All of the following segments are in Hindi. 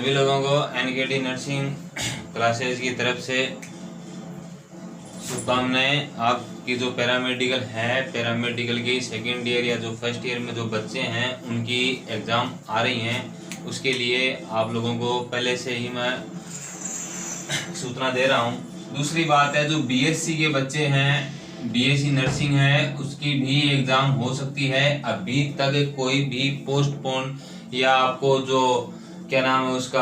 सभी लोगों को एनकेटी नर्सिंग क्लासेस की तरफ से शुभकामनाएं। आपकी जो पैरामेडिकल है, पैरामेडिकल की सेकेंड ईयर या जो फर्स्ट ईयर में जो बच्चे हैं उनकी एग्ज़ाम आ रही हैं, उसके लिए आप लोगों को पहले से ही मैं सूचना दे रहा हूं। दूसरी बात है, जो बीएससी के बच्चे हैं, बीएससी नर्सिंग है, उसकी भी एग्ज़ाम हो सकती है। अभी तक कोई भी पोस्टपोन या आपको जो क्या नाम है उसका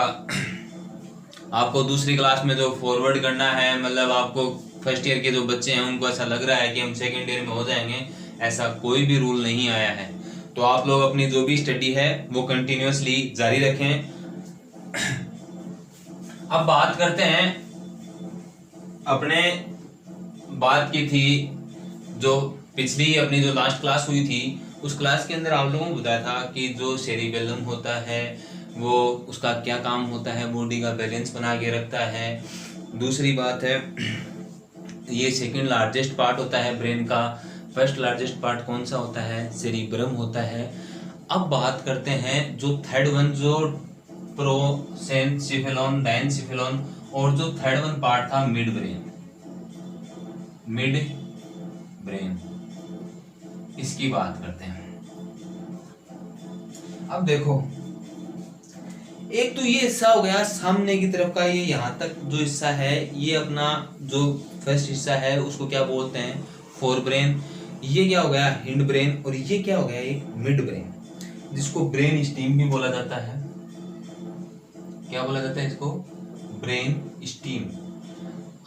आपको दूसरी क्लास में जो फॉरवर्ड करना है, मतलब आपको फर्स्ट ईयर के जो बच्चे हैं उनको ऐसा लग रहा है कि हम सेकेंड ईयर में हो जाएंगे, ऐसा कोई भी रूल नहीं आया है। तो आप लोग अपनी जो भी स्टडी है वो कंटिन्यूअसली जारी रखें। अब बात करते हैं, अपने बात की थी जो पिछली अपनी जो लास्ट क्लास हुई थी, उस क्लास के अंदर आप लोगों को बताया था कि जो सेरिबेलम होता है वो उसका क्या काम होता है, बॉडी का बैलेंस बना के रखता है। दूसरी बात है, ये सेकंड लार्जेस्ट पार्ट होता है ब्रेन का। फर्स्ट लार्जेस्ट पार्ट कौन सा होता है? सेरिब्रम होता है। अब बात करते हैं जो थर्ड वन, जो प्रोसेनसिफेलॉन, डायनसिफेलॉन, और जो थर्ड वन पार्ट था मिड ब्रेन, मिड ब्रेन, इसकी बात करते हैं। अब देखो, एक तो ये हिस्सा हो गया सामने की तरफ का, ये यहाँ तक जो हिस्सा है, ये अपना जो फर्स्ट हिस्सा है उसको क्या बोलते हैं? Fore brain. ये क्या हो गया? Hind brain. और ये क्या हो गया? एक मिड ब्रेन, जिसको ब्रेन स्टीम भी बोला जाता है। क्या बोला जाता है इसको? Brain steam.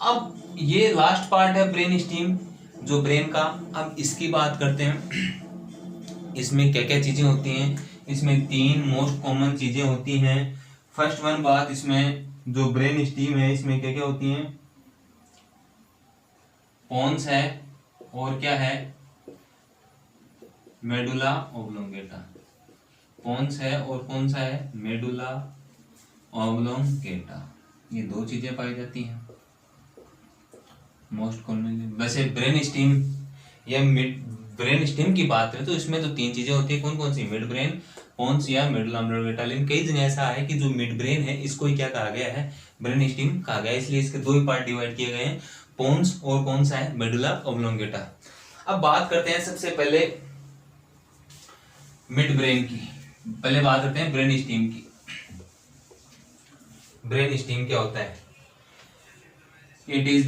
अब ये लास्ट पार्ट है ब्रेन स्टीम, जो ब्रेन का। अब इसकी बात करते हैं, इसमें क्या क्या चीजें होती हैं। इसमें तीन मोस्ट कॉमन चीजें होती हैं। फर्स्ट वन बात, इसमें जो ब्रेन स्टीम है इसमें क्या क्या होती हैं? पोन्स है, और क्या है? Medulla oblongata. पोन्स है और कौन सा है? Medulla oblongata. ये दो चीजें पाई जाती हैं मोस्ट कॉमनली। वैसे ब्रेन स्टीम या मिड ब्रेन स्टीम की बात करें तो इसमें तो तीन चीजें होती है। कौन कौन सी? मिड ब्रेन, पोन्स या मेडुला ओब्लोंगेटा। लेकिन कई जगह ऐसा है कि जो मिड ब्रेन है इसको ही क्या कहा गया है? ब्रेन स्टीम कहा गया है। इसलिए इसके दो ही पार्ट डिवाइड किए गए हैं, पोन्स और कौन सा है? Medulla oblongata. अब बात करते हैं सबसे पहले मिड ब्रेन की। पहले बात करते हैं ब्रेन स्टीम की। ब्रेन स्टीम क्या होता है? It is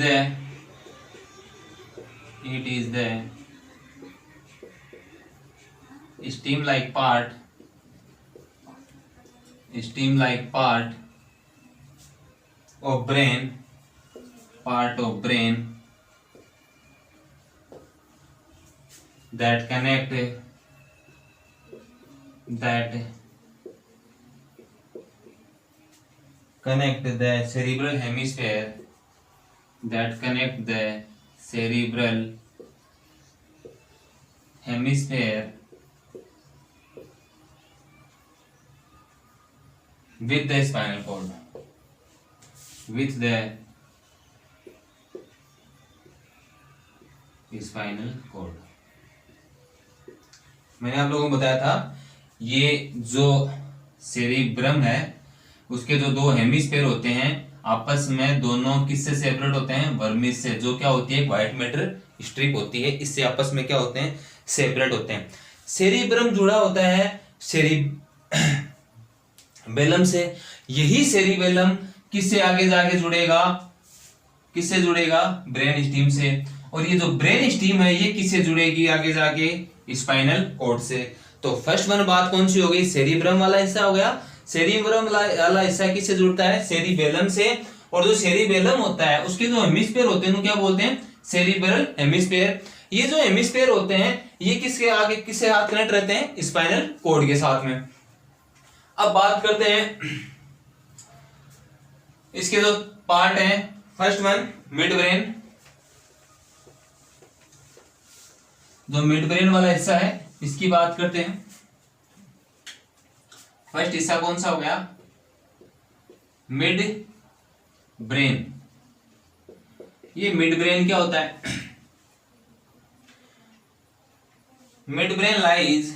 the steam like part of brain that connect the cerebral hemisphere with the spinal cord, मैंने आप लोगों को बताया था, ये जो सेरिब्रम है उसके जो दो हेमिस्फेयर होते हैं आपस में, दोनों किससे सेपरेट होते हैं? वर्मिस से। जो क्या होती है? व्हाइट मैटर स्ट्रिप होती है, इससे आपस में क्या होते हैं? सेपरेट होते हैं। सेरिब्रम जुड़ा होता है सेरिबेलम से। यही सेरिबेलम किससे आगे जाके जुड़ेगा? किससे जुड़ेगा? ब्रेन स्टीम से। और ये जो ब्रेन स्टीम है ये किससे जुड़ेगी आगे जाके? स्पाइनल कॉर्ड से। तो फर्स्ट वन बात कौन सी हो गई? सेरिब्रम वाला हिस्सा हो गया। सेरिब्रम वाला हिस्सा किससे जुड़ता है? सेरिबेलम से। और जो सेरिबेलम होता है उसके जो हेमिस्फेयर होते हैं क्या बोलते हैं? Cerebral hemisphere. ये जो हेमिस्फेयर होते हैं ये किसके आगे किससे साथ कनेक्ट रहते हैं? स्पाइनल कॉर्ड के साथ में। अब बात करते हैं इसके जो पार्ट हैं। First one mid brain. जो मिड ब्रेन वाला हिस्सा है इसकी बात करते हैं। फर्स्ट हिस्सा कौन सा हो गया? Mid brain. ये मिड ब्रेन क्या होता है? Mid brain lies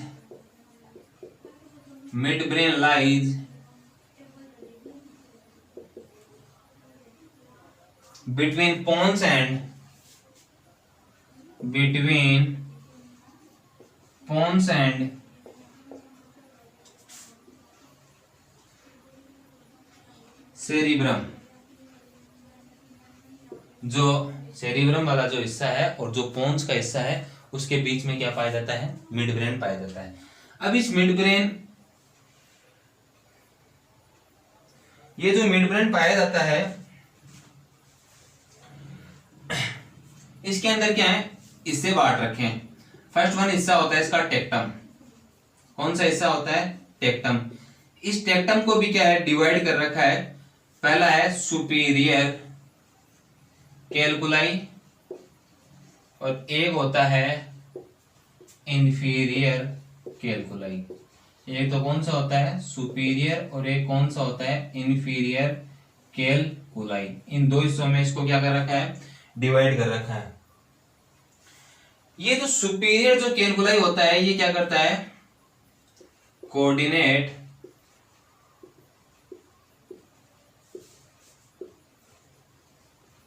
between pons and cerebrum, जो सेरिब्रम वाला जो हिस्सा है और जो पोन्स का हिस्सा है उसके बीच में क्या पाया जाता है, मिड ब्रेन पाया जाता है। अब इस मिड ब्रेन, ये जो मिड ब्रेन पाया जाता है इसके अंदर क्या है, इससे बांट रखे हैं। फर्स्ट वन हिस्सा होता है इसका टेक्टम। कौन सा हिस्सा होता है, टेक्टम। इस टेक्टम को भी क्या है, डिवाइड कर रखा है। पहला है सुपीरियर कैलकुलाई और एक होता है इंफीरियर कैलकुलाई। एक तो कौन सा होता है, सुपीरियर, और एक कौन सा होता है, इंफीरियर कैलकुलाई। इन दो हिस्सों में इसको क्या कर रखा है, डिवाइड कर रखा है। ये जो सुपीरियर जो कैलकुलाई होता है ये क्या करता है, coordinate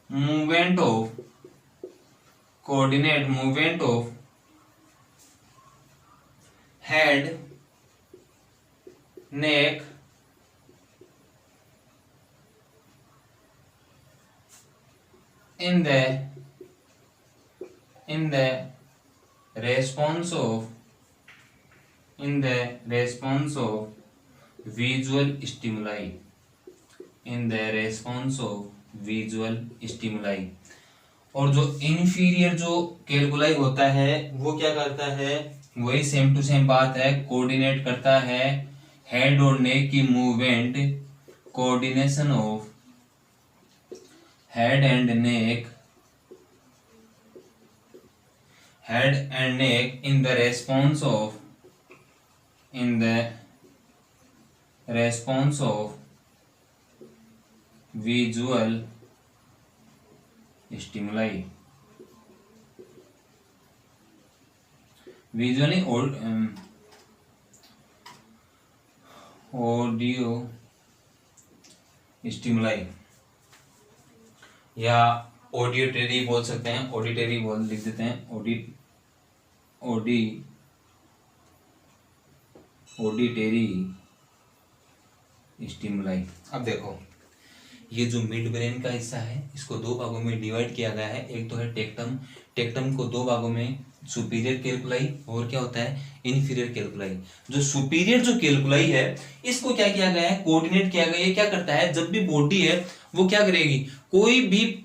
movement of head, neck, in the response of visual stimuli, और जो इंफीरियर जो कैलकुलाई होता है वो क्या करता है, वही सेम टू सेम बात है, कोऑर्डिनेट करता है हेड और नेक की movement, coordination of head and neck in the response of visual stimuli, visually audio stimuli या ऑडिटरी बोल सकते हैं, ऑडिटरी बोल लिख देते हैं, ऑडिटरी स्टिमुलाई। अब देखो ये जो मिड ब्रेन का हिस्सा है इसको दो भागों में डिवाइड किया गया है। एक तो है टेक्टम, टेक्टम को दो भागों में, सुपीरियर कैलकुलाई और क्या होता है, इन्फीरियर कैलकुलाई। जो सुपीरियर जो कैलकुलाई है इसको क्या किया गया है, कोऑर्डिनेट किया गया है। क्या करता है, जब भी बॉडी है वो क्या करेगी, कोई भी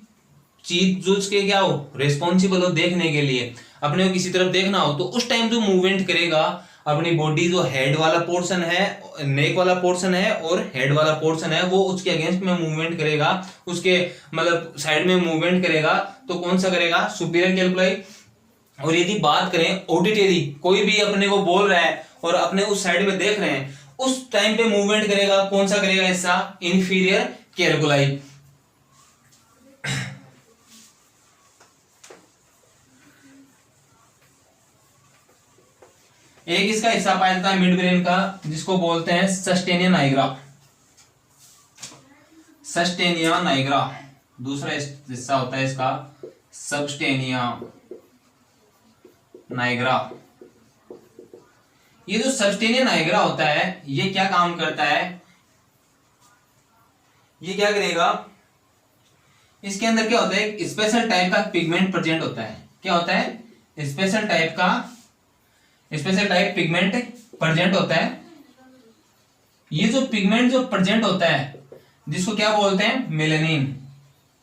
चीज जो उसके क्या हो, रेस्पॉन्सिबल हो देखने के लिए, अपने को किसी तरफ देखना हो तो उस टाइम जो मूवमेंट करेगा अपनी बॉडी, जो हेड वाला पोर्शन है, नेक वाला पोर्शन है और हेड वाला पोर्शन है, वो उसके अगेंस्ट में मूवमेंट करेगा, उसके मतलब साइड में मूवमेंट करेगा। तो कौन सा करेगा, सुपीरियर कैलकुलाई। और यदि बात करें ऑडिटरी, कोई भी अपने को बोल रहा है और अपने उस साइड में देख रहे हैं, उस टाइम पे मूवमेंट करेगा, कौन सा करेगा हिस्सा, इन्फीरियर कैलकुलाई। एक इसका हिस्सा पाया जाता है मिड ब्रेन का जिसको बोलते हैं सस्टेनिया नाइग्रा, सस्टेनिया नाइग्रा। दूसरा हिस्सा होता है इसका सबस्टेनिया नाइग्रा। ये जो सबस्टेनिया नाइग्रा होता है ये क्या काम करता है, ये क्या करेगा, इसके अंदर क्या होता है, एक स्पेशल टाइप का पिगमेंट प्रेजेंट होता है। क्या होता है, स्पेशल टाइप पिगमेंट प्रेजेंट होता है। ये जो पिगमेंट जो प्रेजेंट होता है जिसको क्या बोलते हैं, मेलेनिन।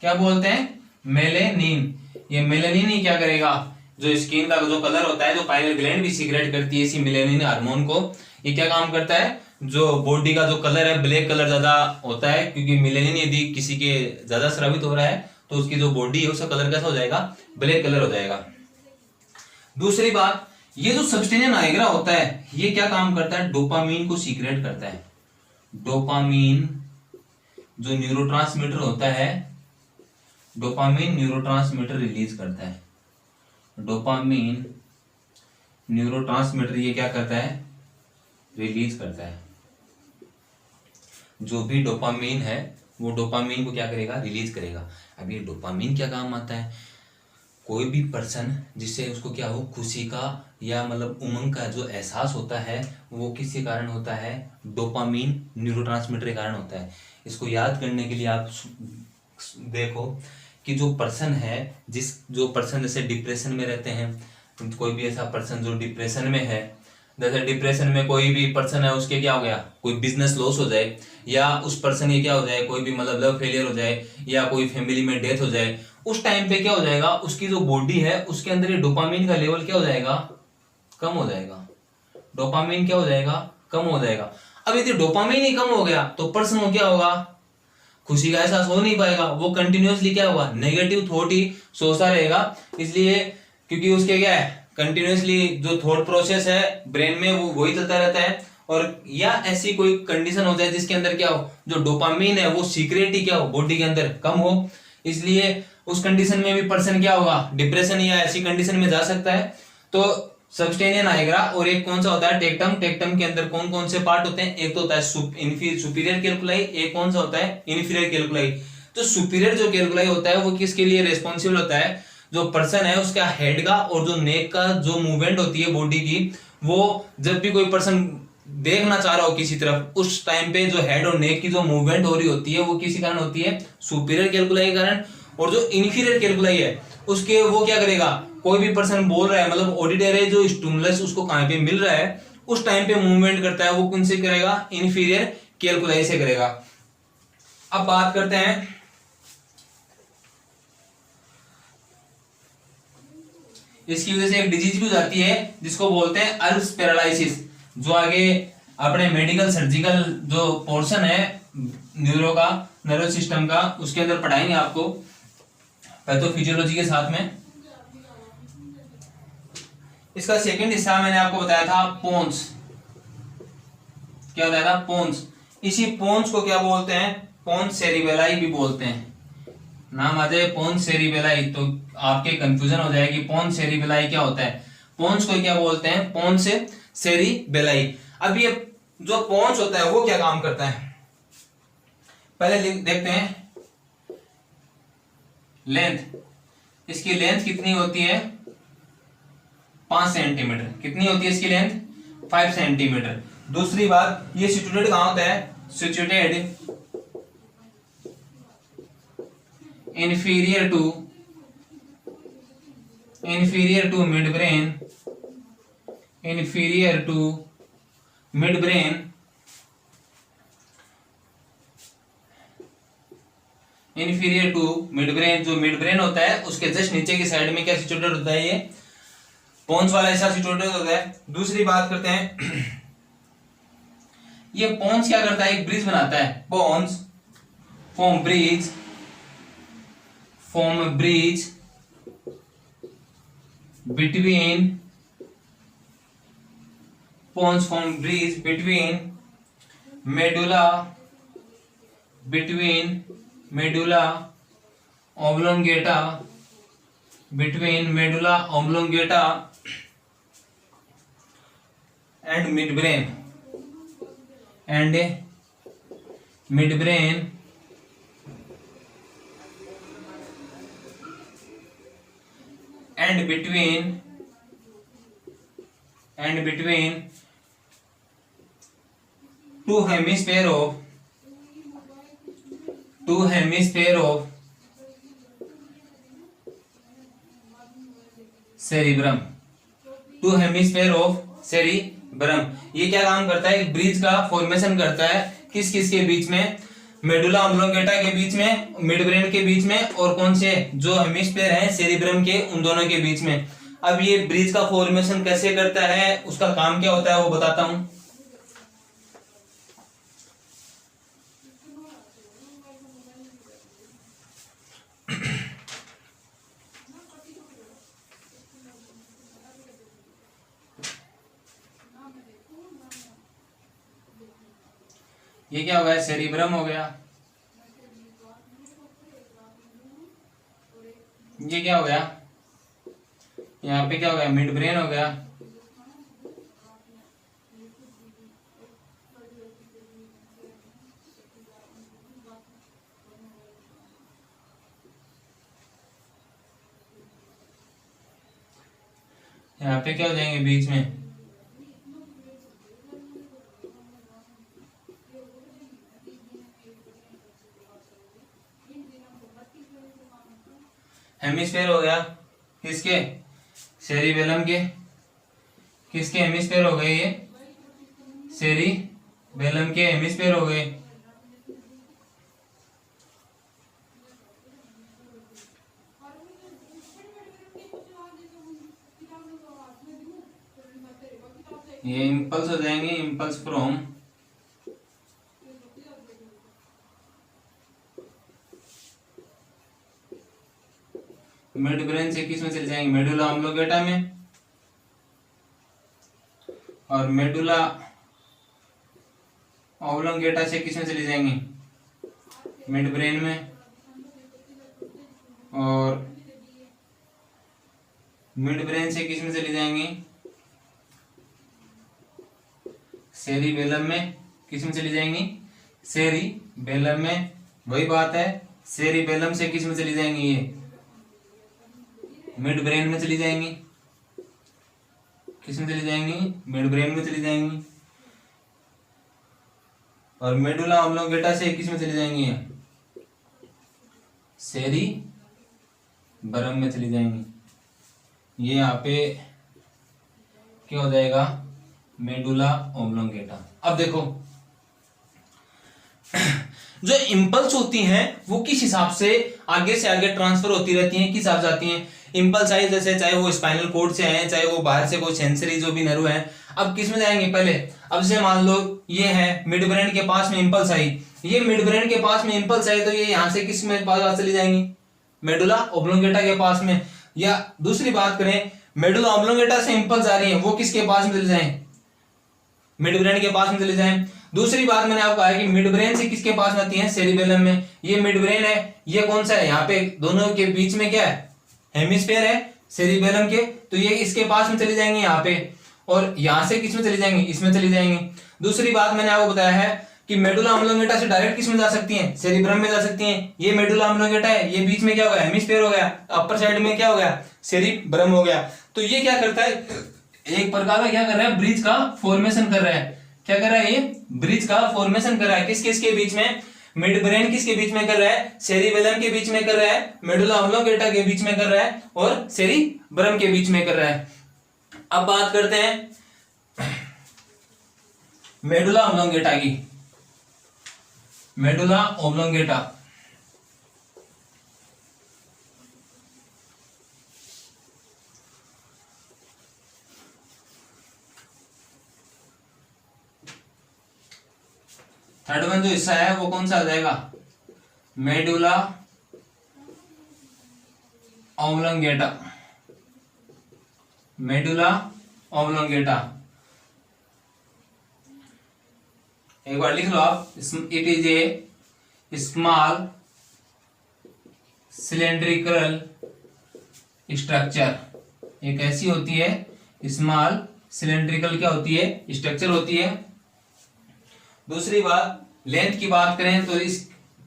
क्या बोलते हैं, मेलेनिन। ये मेलेनिन ही क्या करेगा, जो स्किन का जो कलर होता है, जो पाइनियल ग्लैंड भी सीक्रेट करती है इसी मेलेनिन हार्मोन को, ये क्या काम करता है, जो बॉडी का जो कलर है ब्लैक कलर ज्यादा होता है, क्योंकि मेलेनिन यदि किसी के ज्यादा स्रावित हो रहा है तो उसकी जो बॉडी है उसका कलर कैसा हो जाएगा, ब्लैक कलर हो जाएगा। दूसरी बात, ये जो सबस्टेनिया नाइग्रा होता है ये क्या काम करता है, डोपामीन को सीक्रेट करता है। डोपामीन जो न्यूरोट्रांसमीटर होता है, डोपामीन न्यूरोट्रांसमीटर रिलीज करता है। डोपामीन न्यूरोट्रांसमीटर ये क्या करता है, रिलीज करता है। जो भी डोपामीन है वो डोपामीन को क्या करेगा, रिलीज करेगा। अब ये डोपामीन क्या काम आता है, कोई भी पर्सन जिससे उसको क्या हो, खुशी का या मतलब उमंग का जो एहसास होता है, वो किसके कारण होता है, डोपामीन न्यूरोट्रांसमीटर के कारण होता है। इसको याद करने के लिए आप देखो कि जो पर्सन है, जो पर्सन जैसे डिप्रेशन में रहते हैं, कोई भी ऐसा पर्सन जो डिप्रेशन में है, जैसे डिप्रेशन में कोई भी पर्सन है, उसके क्या हो गया, कोई बिजनेस लॉस हो जाए, या उस पर्सन के क्या हो जाए, कोई भी मतलब लव फेलियर हो जाए, या कोई फैमिली में डेथ हो जाए, उस टाइम पे क्या हो जाएगा, उसकी जो बॉडी है उसके अंदर ये डोपामीन का लेवल क्या हो जाएगा, कम हो जाएगा। डोपामीन क्या हो जाएगा, कम हो जाएगा। अब यदि डोपामीन ही कम हो गया तो पर्सन को क्या होगा, खुशी का एहसास हो नहीं पाएगा, वो कंटिन्यूअसली क्या होगा, नेगेटिव थॉट ही सोचता रहेगा। इसलिए क्योंकि उसके क्या है, कंटिन्यूअसली जो थॉट प्रोसेस है ब्रेन में वो वही चलता रहता है। और या ऐसी कोई कंडीशन हो जाए जिसके अंदर क्या हो, जो डोपामीन है वो सीक्रेट ही क्या हो, बॉडी के अंदर कम हो, इसलिए उस कंडीशन में भी पर्सन क्या होगा, डिप्रेशन या ऐसी कंडीशन में जा सकता है। तो सबस्टेनियन आएगा। और एक कौन सा होता है, टेक्टम। टेक्टम के अंदर कौन कौन से पार्ट होते हैं, एक तो होता है सुपीरियर कैलकुलाई, एक कौन सा होता है, इन्फीरियर कैलकुलाई। तो सुपीरियर जो कैलकुलाई होता है वो किसके लिए रेस्पॉन्सिबल होता है, जो पर्सन है उसका हेड का और जो नेक का जो मूवमेंट होती है बॉडी की, वो जब भी कोई पर्सन देखना चाह रहा हो किसी तरफ, उस टाइम पे जो हेड और नेक की जो मूवमेंट हो रही होती है वो किसी कारण होती है, सुपीरियर कैलकुलाई के कारण। और जो इन्फीरियर कैलकुलाई है उसके वो क्या करेगा, कोई भी पर्सन बोल रहा है, मतलब ऑडिटरी जो स्टिमुलस उसको कहां पे मिल रहा है उस टाइम पे मूवमेंट करता है, वो कौन से करेगा, इन्फीरियर कैलकुलाई से करेगा। अब बात करते हैं इसकी वजह से एक डिजीज भी हो जाती है जिसको बोलते हैं अल्प्स पैरालिसिस, जो आगे अपने मेडिकल सर्जिकल जो पोर्शन है न्यूरो का, नर्वस सिस्टम का, उसके अंदर पढ़ाएंगे आपको पैथोफिजियोलॉजी के साथ में। इसका सेकंड हिस्सा मैंने आपको बताया था पोन्स, क्या बताया था, पोन्स। इसी पोन्स को क्या बोलते हैं, पोन्स सेरिबेलाई भी बोलते हैं। नाम आ जाए पोन्स सेरिबेलाई तो आपके कंफ्यूजन हो जाएगी, पोन्स सेरिबेलाई क्या होता है। पोन्स को क्या बोलते हैं, पोन्स सेरिबेलाई। अब ये जो पोन्स होता है वो क्या काम करता है, पहले देखते हैं। लेंथ, इसकी लेंथ कितनी होती है, 5 सेंटीमीटर। कितनी होती है इसकी लेंथ, 5 सेंटीमीटर। दूसरी बात, ये सिचुएटेड कहां होता है, situated inferior to mid brain, inferior to mid brain, inferior to mid brain। जो मिड ब्रेन होता है उसके जस्ट नीचे की साइड में क्या सिचुएटेड होता है, ये पोन्स वाला ऐसा सिचुएटेड होता है। दूसरी बात करते हैं, ये पोन्स क्या करता है, एक ब्रिज बनाता है। Pons form bridge between, pons form bridge between medulla oblongata, between medulla oblongata and midbrain, and midbrain and between two hemisphere of cerebrum, two hemisphere of cerebrum. ये क्या काम करता है, एक ब्रिज का फॉर्मेशन करता है, किस किस के बीच में, मेडुला ऑब्लोंगेटा के बीच में, मिड ब्रेन के बीच में, और कौन से जो हेमिस्फेयर हैं सेरिब्रम के, उन दोनों के बीच में। अब ये ब्रिज का फॉर्मेशन कैसे करता है, उसका काम क्या होता है वो बताता हूं। ये क्या हो गया, सेरिब्रम हो गया। ये क्या हो गया, यहाँ पे क्या हो गया, मिड ब्रेन हो गया। यहाँ पे क्या हो जाएंगे बीच में, हेमिस्फेयर हो गया किसके, सेरिबेलम के, किसके हेमिस्फेयर हो गए ये, सेरिबेलम के हेमिस्फेयर हो गए। ये इम्पल्स हो जाएंगे, इम्पल्स फ्रॉम मिड ब्रेन से किस में चले जाएंगे, मेडुला ऑब्लोंगेटा में, और मेडुला ऑब्लोंगेटा से किस में चले जाएंगे, मिड ब्रेन में, और मिड ब्रेन से किस में चली जाएंगी, सेरिबेलम में, किस में चली जाएंगी, सेरिबेलम में। वही बात है, सेरिबेलम से किस में चली जाएंगी, ये मिड ब्रेन में चली जाएंगी, किस में चली जाएंगी, मिड ब्रेन में चली जाएंगी। और मेडुला ऑब्लोंगेटा से किस में चली जाएंगी, सेरिबेलम में चली जाएंगी। ये यहाँ पे क्या हो जाएगा, मेडुला ऑब्लोंगेटा। अब देखो जो इम्पल्स होती हैं वो किस हिसाब से आगे ट्रांसफर होती रहती हैं, किस हिसाब से आती हैं। इम्पल्स आई जैसे चाहे वो स्पाइनल कोड से आए, चाहे वो बाहर से कोई सेंसरी जो भी नर्व है। अब किस में जाएंगे पहले, अब जैसे मान लो ये है मिड ब्रेन के पास में इम्पल्स आई, ये मिड ब्रेन के पास में इम्पल्स आई तो ये यहाँ से किस में पास चली जाएंगी, मेडुला ऑब्लोंगेटा के पास में। या दूसरी बात करें, मेडुला ऑब्लोंगेटा से इम्पल्स आ रही है वो किसके पास में चले जाएं, मिड ब्रेन के पास में चले जाएं। दूसरी बात मैंने आपको कहा कि मिड ब्रेन से किसके पास में आती है, सेरिबेलम में। ये मिड ब्रेन है, ये कौन सा है, यहाँ पे दोनों के बीच में क्या है, हेमिस्फेयर है सेरिबेलम के, तो ये इसके पास में चली जाएंगी यहाँ पे, और यहाँ से किस में चली जाएंगी, इसमें चली जाएंगी। दूसरी बात मैंने आपको बताया है कि मेडुला ऑब्लोंगेटा से डायरेक्ट किस में जा सकती हैं, सेरिब्रम में जा सकती हैं। ये मेडुला ऑब्लोंगेटा है, ये बीच में क्या हो गया, हेमिस्फेयर हो गया, अपर साइड में क्या हो गया, सेरिब्रम हो गया। तो ये क्या करता है, एक प्रकार का क्या कर रहा है, ब्रिज का फॉर्मेशन कर रहा है। क्या कर रहा है, ये ब्रिज का फॉर्मेशन कर रहा है, किस किसके बीच में, मिड ब्रेन किसके बीच में कर रहा है, सेरिबेलम के बीच में कर रहा है, मेडुला ऑब्लोंगेटा के बीच में कर रहा है, और सेरिब्रम के बीच में कर रहा है। अब बात करते हैं मेडुला ऑब्लोंगेटा की। मेडुला ऑब्लोंगेटा थर्ड वन जो हिस्सा है वो कौन सा आ जाएगा, मेडुला ऑब्लोंगेटा। मेडुला ऑब्लोंगेटा एक बार लिख लो आप, it is a small cylindrical structure. एक ऐसी होती है स्मॉल सिलेंड्रिकल क्या होती है, स्ट्रक्चर होती है। दूसरी बात, लेंथ की बात करें तो इस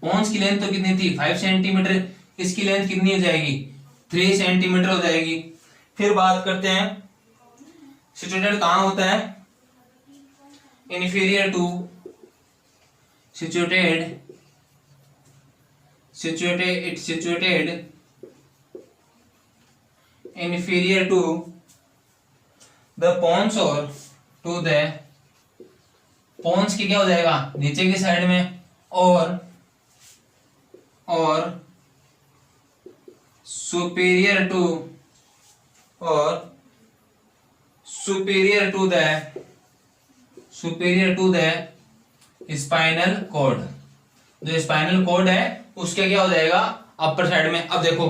पोन्स की लेंथ तो कितनी थी, 5 सेंटीमीटर, इसकी लेंथ कितनी हो जाएगी, 3 सेंटीमीटर हो जाएगी। फिर बात करते हैं सिचुएटेड कहाँ होता है, inferior to situated inferior to the pons or to the pons की क्या हो जाएगा, नीचे की साइड में, और superior to the spinal cord. जो स्पाइनल कॉर्ड है उसके क्या हो जाएगा, अपर साइड में। अब देखो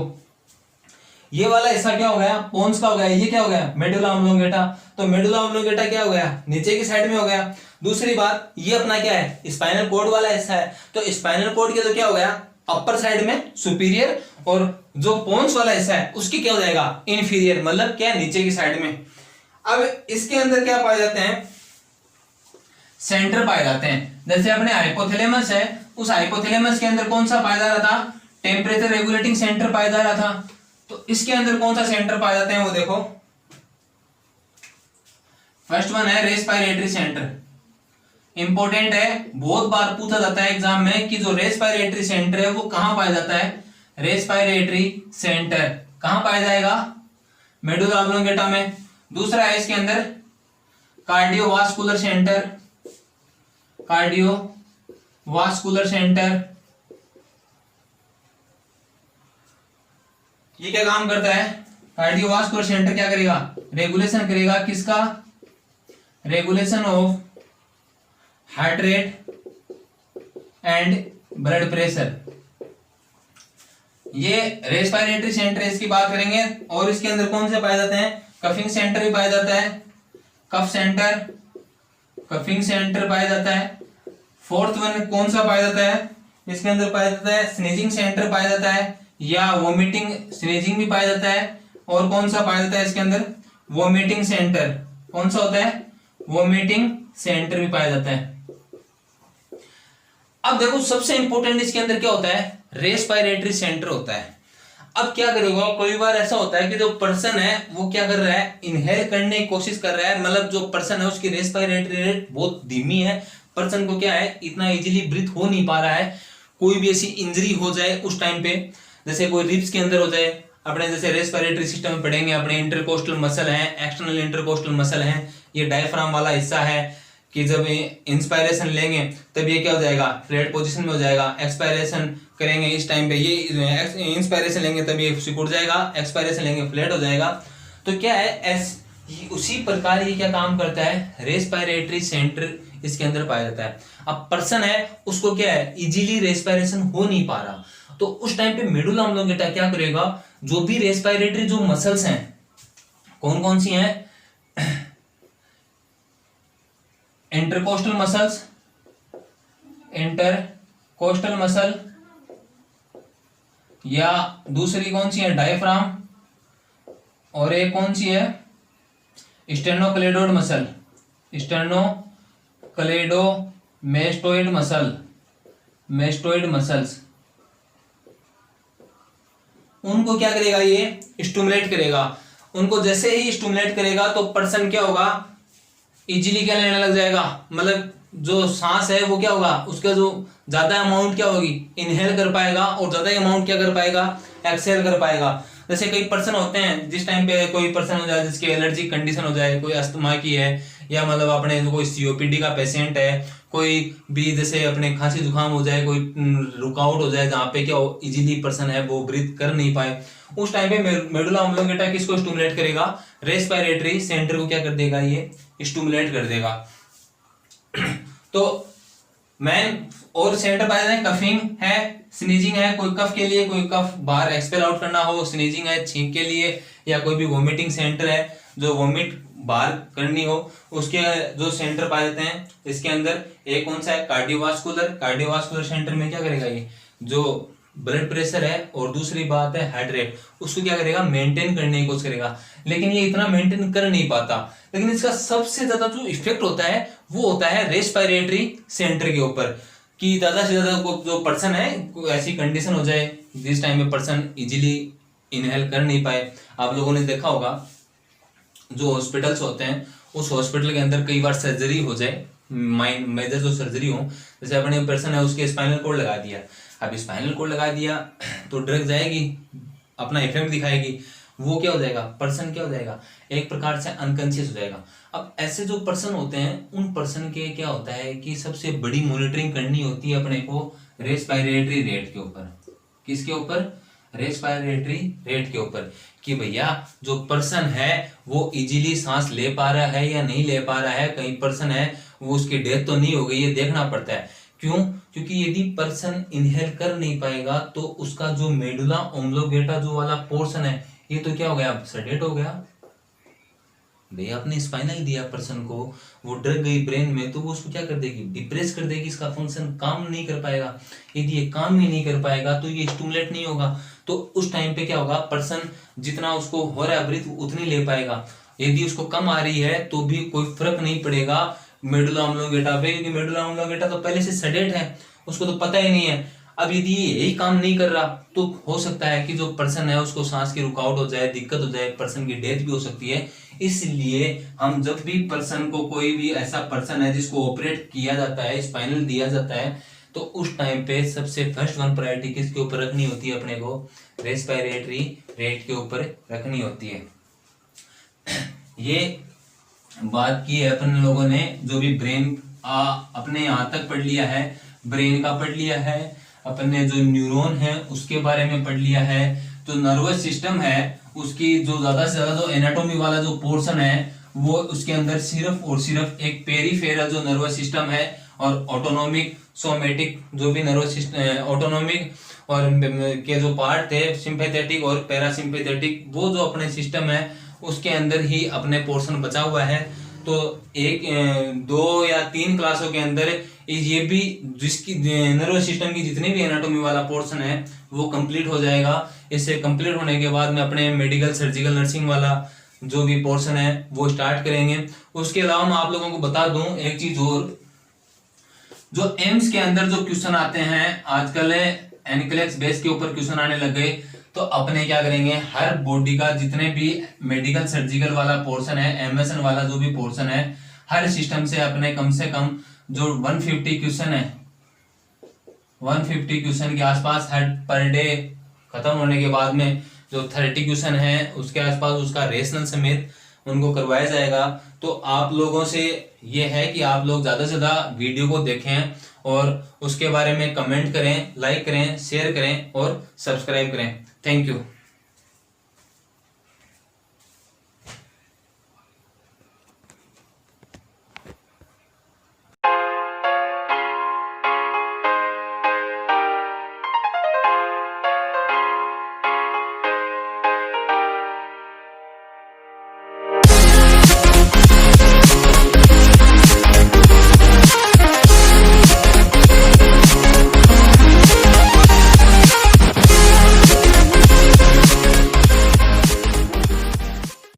ये वाला हिस्सा क्या हो गया, पोन्स का हो गया, ये क्या हो गया, मेडुला ऑब्लोंगेटा। तो मेडुला ऑब्लोंगेटा क्या हो गया, नीचे की साइड में हो गया। दूसरी बात, ये अपना क्या है, स्पाइनल कॉर्ड वाला हिस्सा है, तो स्पाइनल कॉर्ड के तो क्या हो गया, अपर साइड में सुपीरियर, और जो पोन्स वाला हिस्सा है उसकी क्या हो जाएगा, इन्फीरियर, मतलब क्या, नीचे की साइड में। अब इसके अंदर क्या पाए जाते हैं, सेंटर पाए जाते हैं। जैसे अपने हाइपोथैलेमस है, उस हाइपोथैलेमस के अंदर कौन सा पाया जा रहा था, टेम्परेचर रेगुलेटिंग सेंटर पाया जा रहा था। तो इसके अंदर कौन सा सेंटर पाए जाते हैं, वो देखो, फर्स्ट वन है रेस्पिरेटरी सेंटर। इंपॉर्टेंट है, बहुत बार पूछा जाता है एग्जाम में कि जो रेस्पिरेटरी सेंटर है वो कहां पाया जाता है। रेस्पिरेटरी सेंटर कहां पाया जाएगा, मेडुला ऑब्लोंगेटा में। दूसरा है इसके अंदर कार्डियोवास्कुलर सेंटर, कार्डियोवास्कुलर सेंटर। ये क्या काम करता है, कार्डियोवास्कुलर सेंटर क्या करेगा, रेगुलेशन करेगा, किसका, regulation of heart rate and blood pressure. ये रेस्पिरेटरी सेंटर इसकी बात करेंगे। और इसके अंदर कौन से पाए जाते हैं, कफिंग सेंटर भी पाया जाता है, कफ सेंटर, कफिंग सेंटर पाया जाता है। फोर्थ वन कौन सा पाया जाता है, इसके अंदर पाया जाता है स्नीजिंग सेंटर पाया जाता है, या वोमिटिंग स्नीजिंग भी पाया जाता है। और कौन सा पाया जाता है इसके अंदर, वोमिटिंग सेंटर। कौन सा होता है, वोमिटिंग सेंटर भी पाया जाता है। अब देखो सबसे इंपॉर्टेंट इसके अंदर क्या होता है, रेस्पिरेटरी सेंटर होता है। अब क्या करेगा, कई बार ऐसा होता है कि जो पर्सन है वो क्या कर रहा है, इनहेल करने की कोशिश कर रहा है, मतलब जो पर्सन है उसकी रेस्पिरेटरी रेट बहुत धीमी है, पर्सन को क्या है इतना इजीली ब्रीथ हो नहीं पा रहा है। कोई भी ऐसी इंजरी हो जाए उस टाइम पे, जैसे कोई रिब्स के अंदर हो जाए, अपने जैसे रेस्पिरेटरी सिस्टम में पढ़ेंगे अपने इंटरकोस्टल मसल है, एक्सटर्नल इंटरकोस्टल मसल है, ये डायफ्राम वाला हिस्सा है कि जब इंस्पायरेशन लेंगे तब ये क्या हो जाएगा, फ्लैट पोजीशन में हो जाएगा। एक्सपायरेशन करेंगे इस टाइम पे, ये इंस्पायरेशन लेंगे तब ये सिकुड़ जाएगा, एक्सपायरेशन लेंगे फ्लैट हो जाएगा। तो क्या है उसी प्रकार ये क्या काम करता है, रेस्पिरेटरी सेंटर इसके अंदर पाया जाता है। अब पर्सन है उसको क्या है इजीली रेस्पिरेशन हो नहीं पा रहा, तो उस टाइम पे मेडुला ऑब्लोंगेटा क्या करेगा, जो भी रेस्पिरेटरी जो मसल्स हैं कौन कौन सी हैं, इंटरकोस्टल मसल्स, इंटरकोस्टल मसल, या दूसरी कौन सी है डायफ्राम, और एक कौन सी है स्टेर्नोक्लेडोइड मसल, स्टेर्नोक्लेडोमेस्टोइड मसल, मेस्टोइड मसल्स। उनको क्या करेगा, ये स्टिमुलेट करेगा। उनको जैसे ही स्टिमुलेट करेगा तो पर्सन क्या होगा, इजीली क्या लेने लग जाएगा, मतलब जो सांस है वो क्या होगा, उसका जो ज्यादा अमाउंट क्या होगी इनहेल कर पाएगा, और ज्यादा अमाउंट क्या कर पाएगा, एक्सहेल कर पाएगा। जैसे कई पर्सन होते हैं जिस टाइम पे कोई पर्सन हो जाए जिसकी एलर्जी कंडीशन हो जाए, कोई अस्थमा की है, या मतलब अपने कोई सीओपीडी का पेशेंट है, कोई भी जैसे अपने खांसी जुकाम हो जाए, कोई रुकावट हो जाए जहाँ पे क्या इजीली पर्सन है वो ब्रीथ कर नहीं पाए, उस टाइम पे मेडुला ऑब्लोंगेटा किसको स्टिमुलेट करेगा, रेस्पिरेटरी सेंटर को क्या कर देगा, ये स्टिमुलेट कर देगा। तो मैन और सेंटर पाए जाए, कफिंग है, स्नीजिंग है, कोई कफ के लिए, कोई कफ बाहर एक्सपेल आउट करना हो, स्नीजिंग है छींक के लिए, या कोई भी वोमिटिंग सेंटर है जो वोमिट बाहर करनी हो, उसके जो सेंटर पाए जाते हैं इसके अंदर। एक कौन सा है, कार्डियोवास्कुलर। कार्डियोवास्कुलर सेंटर में क्या करेगा, ये जो ब्लड प्रेशर है और दूसरी बात है हार्ट रेट, उसको क्या करेगा मेंटेन करने की कोशिश करेगा, लेकिन ये इतना मेंटेन कर नहीं पाता। लेकिन इसका सबसे ज्यादा जो इफेक्ट होता है वो होता है रेस्पिरेटरी सेंटर के ऊपर, कि ज्यादा से ज्यादा जो पर्सन है कोई ऐसी कंडीशन हो जाए जिस टाइम में पर्सन इजीली इनहेल कर नहीं पाए। आप लोगों ने देखा होगा जो हॉस्पिटल्स होते हैं उस हॉस्पिटल के अंदर कई बार सर्जरी हो जाए, मेजर जो सर्जरी हो, जैसे अपने पर्सन है उसके स्पाइनल कोड लगा दिया, अब स्पाइनल कोड लगा दिया तो ड्रग जाएगी, अपना इफेक्ट दिखाएगी, वो क्या हो जाएगा, पर्सन क्या हो जाएगा, एक प्रकार से अनकॉन्शियस हो जाएगा। अब ऐसे जो पर्सन होते हैं उन पर्सन के क्या होता है कि सबसे बड़ी मॉनिटरिंग करनी होती है अपने को रेस्पिरेटरी रेट के ऊपर। किसके ऊपर, रेस्पिरेटरी रेट के ऊपर, कि भैया जो पर्सन है वो इजीली सांस ले पा रहा है या नहीं ले पा रहा है। कहीं पर्सन है वो उसकी डेथ तो नहीं हो गई, ये देखना पड़ता है। क्यों, क्योंकि यदि पर्सन इनहेल कर नहीं पाएगा तो उसका जो मेडुला ऑब्लोंगेटा जो वाला पोर्शन है ये तो क्या हो गया, सडेट हो गया। भैया आपने स्पाइनल दिया पर्सन को, वो ड्रग गई ब्रेन में तो वो उसको क्या कर देगी, डिप्रेस कर देगी, इसका फंक्शन काम नहीं कर पाएगा। यदि ये काम ही नहीं कर पाएगा तो ये स्टिमुलेट नहीं होगा, तो उस टाइम पे क्या होगा, पर्सन जितना उसको हो रहा है ब्रीथ उतनी ले पाएगा। यदि उसको कम आ रही है तो भी कोई फर्क नहीं पड़ेगा मेडुला ऑब्लोंगेटा पे, क्योंकि मेडुला ऑब्लोंगेटा तो पहले से सडेट है, उसको तो पता ही नहीं है। अब यदि ये यही काम नहीं कर रहा तो हो सकता है कि जो पर्सन है उसको सांस की रुकावट हो जाए, दिक्कत हो जाए, पर्सन की डेथ भी हो सकती है। इसलिए हम जब भी पर्सन को, कोई भी ऐसा पर्सन है जिसको ऑपरेट किया जाता है, स्पाइनल दिया जाता है, तो उस टाइम पे सबसे फर्स्ट वन प्रायोरिटी किसके ऊपर रखनी होती है? अपने को रेस्पिरेटरी रेट के ऊपर रखनी होती है। ये बात की है अपन लोगों ने, जो भी ब्रेन अपने यहाँ तक पढ़ लिया है, ब्रेन का पढ़ लिया है, अपन ने जो न्यूरॉन है उसके बारे में पढ़ लिया है, जो नर्वस सिस्टम है उसकी जो ज्यादा से ज्यादा जो एनाटॉमी वाला जो पोर्शन है वो उसके अंदर सिर्फ और सिर्फ एक पेरिफेरल जो नर्वस सिस्टम है और ऑटोनोमिक सोमेटिक जो भी नर्वस सिस्टम, ऑटोनोमिक और के जो पार्ट थे सिंपैथेटिक और पैरासिम्पैथेटिक, वो जो अपने सिस्टम है उसके अंदर ही अपने पोर्शन बचा हुआ है। तो एक 2 या 3 क्लासों के अंदर ये भी जिसकी नर्वस सिस्टम की जितने भी एनाटॉमी वाला पोर्शन है वो कंप्लीट हो जाएगा। इससे कंप्लीट होने के बाद में अपने मेडिकल सर्जिकल नर्सिंग वाला जो भी पोर्शन है वो स्टार्ट करेंगे। उसके अलावा मैं आप लोगों को बता दूं एक चीज और, जो एम्स के अंदर जो क्वेश्चन आते हैं आजकल एनक्लेक्स बेस के ऊपर क्वेश्चन आने लग गए, तो अपने क्या करेंगे, हर बॉडी का जितने भी मेडिकल सर्जिकल वाला पोर्शन है, एमएसएन वाला जो भी पोर्शन है, हर सिस्टम से अपने कम से कम जो 150 क्वेश्चन है, 150 क्वेश्चन के आसपास हर पर डे खत्म होने के बाद में जो 30 क्वेश्चन है उसके आसपास उसका रेशनल समेत उनको करवाया जाएगा। तो आप लोगों से ये है कि आप लोग ज्यादा से ज्यादा वीडियो को देखें और उसके बारे में कमेंट करें, लाइक करें, शेयर करें और सब्सक्राइब करें। Thank you.